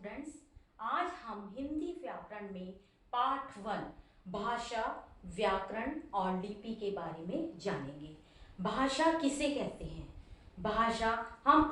Students, आज हम हिंदी व्याकरण में पाठ 1 भाषा, व्याकरण और लिपि के बारे में जानेंगे। भाषा किसे कहते हैं? भाषा हम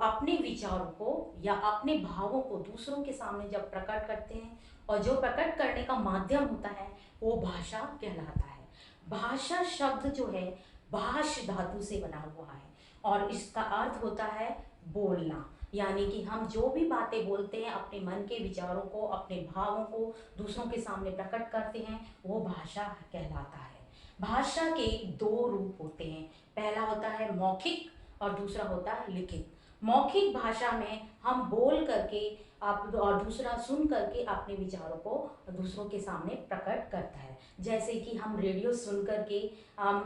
अपने विचारों को या अपने भावों को दूसरों के सामने जब प्रकट करते हैं और जो प्रकट करने का माध्यम होता है वो भाषा कहलाता है। भाषा शब्द जो है भाष धातु से बना हुआ है और इसका अर्थ होता है बोलना, यानी कि हम जो भी बातें बोलते हैं, अपने मन के विचारों को, अपने भावों को दूसरों के सामने प्रकट करते हैं, वो भाषा कहलाता है। भाषा के दो रूप होते हैं, पहला होता है मौखिक और दूसरा होता है लिखित। मौखिक भाषा में हम बोल करके आप और दूसरा सुन करके अपने विचारों को दूसरों के सामने प्रकट करता है, जैसे कि हम रेडियो सुन करके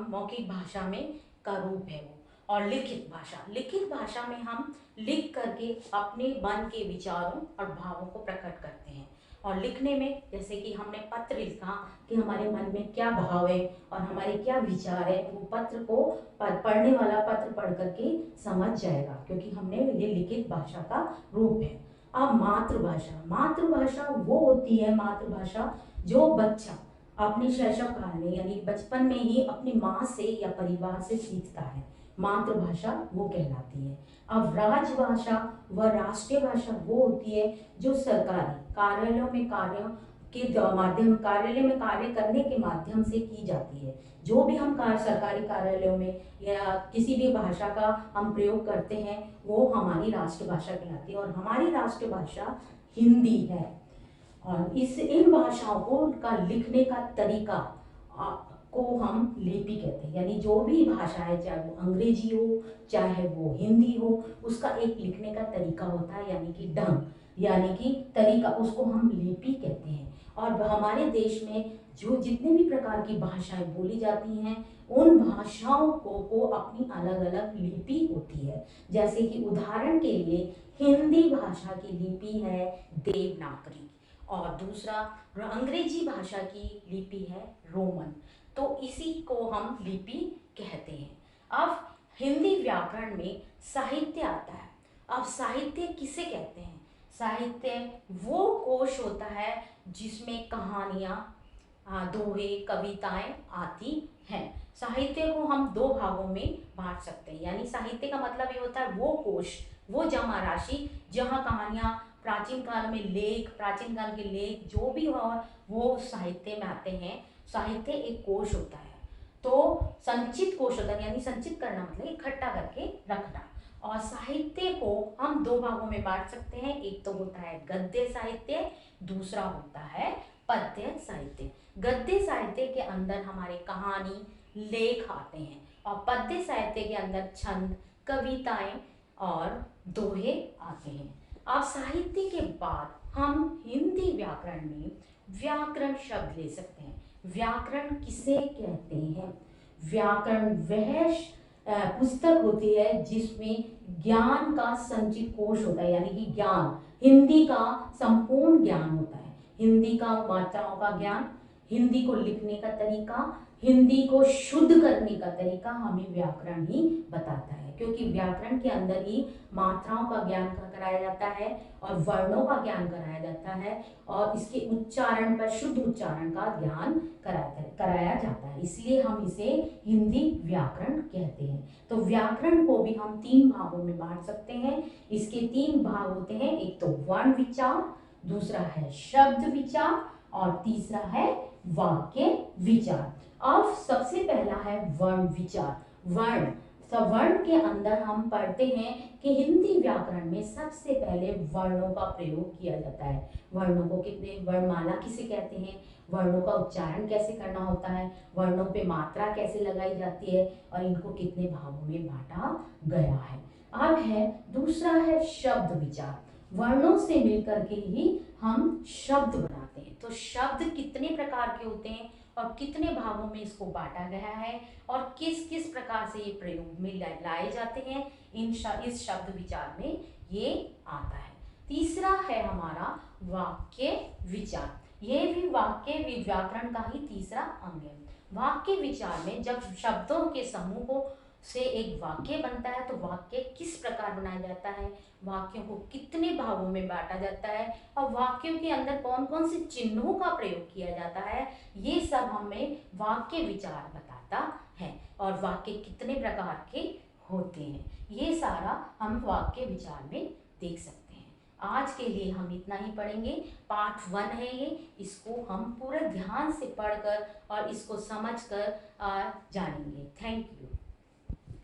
मौखिक भाषा में का रूप है वो। और लिखित भाषा में हम लिख करके अपने मन के विचारों और भावों को प्रकट करते हैं। और लिखने में जैसे कि हमने पत्र लिखा कि हमारे मन में क्या भाव है और हमारे क्या विचार है, वो पत्र को पढ़ने वाला पत्र पढ़ करके समझ जाएगा, क्योंकि हमने ये लिखित भाषा का रूप है। अब मातृभाषा वो होती है, मातृभाषा जो बच्चा अपने शैशव काल में यानी बचपन में ही अपनी माँ से या परिवार से सीखता है, मातृभाषा वो कहलाती है। अब राजभाषा व राष्ट्रीय भाषा वो होती है जो सरकारी कार्यालयों में कार्यालय में कार्य करने के माध्यम से की जाती है। जो भी हम सरकारी कार्यालयों में या किसी भी भाषा का हम प्रयोग करते हैं वो हमारी राष्ट्रभाषा कहलाती है, और हमारी राष्ट्रभाषा हिंदी है। और इन भाषाओं को का लिखने का तरीका को हम लिपि कहते हैं, यानी जो भी भाषा है, चाहे वो अंग्रेजी हो चाहे वो हिंदी हो, उसका एक लिखने का तरीका होता है, यानी कि ढंग, यानी कि तरीका, उसको हम लिपि कहते हैं। और हमारे देश में जो जितने भी प्रकार की भाषाएं बोली जाती हैं उन भाषाओं को अपनी अलग अलग लिपि होती है। जैसे कि उदाहरण के लिए हिंदी भाषा की लिपि है देवनागरी और दूसरा अंग्रेजी भाषा की लिपि है रोमन, तो इसी को हम लिपि कहते हैं। अब हिंदी व्याकरण में साहित्य आता है। अब साहित्य किसे कहते हैं? साहित्य वो कोश होता है जिसमें कहानियाँ, दोहे, कविताएं आती हैं। साहित्य को हम दो भागों में बांट सकते हैं, यानी साहित्य का मतलब ये होता है वो कोश, वो जमा राशि जहाँ कहानियाँ, प्राचीन काल के लेख जो भी हो वो साहित्य में आते हैं। साहित्य एक कोश होता है, तो संचित कोश होता है, यानी संचित करना मतलब इकट्ठा करके रखना। और साहित्य को हम दो भागों में बांट सकते हैं, एक तो होता है गद्य साहित्य, दूसरा होता है पद्य साहित्य। गद्य साहित्य के अंदर हमारे कहानी, लेख आते हैं और पद्य साहित्य के अंदर छंद, कविताएं और दोहे आते हैं। अब साहित्य के बाद हम हिंदी व्याकरण में व्याकरण शब्द ले सकते हैं। व्याकरण किसे कहते हैं? व्याकरण वह पुस्तक होती है जिसमें ज्ञान का संचित कोश होता है, यानी कि ज्ञान, हिंदी का संपूर्ण ज्ञान होता है। हिंदी का मात्राओं का ज्ञान, हिंदी को लिखने का तरीका, हिंदी को शुद्ध करने का तरीका हमें व्याकरण ही बताता है, क्योंकि व्याकरण के अंदर ही मात्राओं का ज्ञान कराया जाता है और वर्णों का ज्ञान कराया जाता है और इसके उच्चारण पर, शुद्ध उच्चारण का ज्ञान कराया जाता है, इसलिए हम इसे हिंदी व्याकरण कहते हैं। तो व्याकरण को भी हम तीन भागों में बांट सकते हैं। इसके तीन भाग होते हैं, एक तो वर्ण विचार, दूसरा है शब्द विचार और तीसरा है वाक्य विचार। अब सबसे पहला है वर्ण विचार। वर्ण के अंदर हम पढ़ते हैं कि हिंदी व्याकरण में सबसे पहले वर्णों का प्रयोग किया जाता है। वर्णों को कितने, वर्णमाला किसे कहते हैं, वर्णों का उच्चारण कैसे करना होता है, वर्णों पे मात्रा कैसे लगाई जाती है और इनको कितने भागों में बांटा गया है। अब है दूसरा है शब्द विचार। वर्णों से मिलकर के ही हम शब्द बनाते हैं। तो शब्द कितने प्रकार के होते हैं और कितने भागों में इसको बांटा गया है और किस किस प्रकार से ये प्रयोग में लाए जाते हैं, इस शब्द विचार में ये आता है। तीसरा है हमारा वाक्य विचार। ये भी वाक्य व्याकरण का ही तीसरा अंग है। वाक्य विचार में जब शब्दों के समूह को से एक वाक्य बनता है तो वाक्य किस प्रकार बनाया जाता है, वाक्यों को कितने भागों में बांटा जाता है और वाक्यों के अंदर कौन कौन से चिन्हों का प्रयोग किया जाता है, ये सब हमें वाक्य विचार बताता है। और वाक्य कितने प्रकार के होते हैं, ये सारा हम वाक्य विचार में देख सकते हैं। आज के लिए हम इतना ही पढ़ेंगे। पार्ट 1 है ये, इसको हम पूरे ध्यान से पढ़कर और इसको समझकर जानेंगे। Thank you.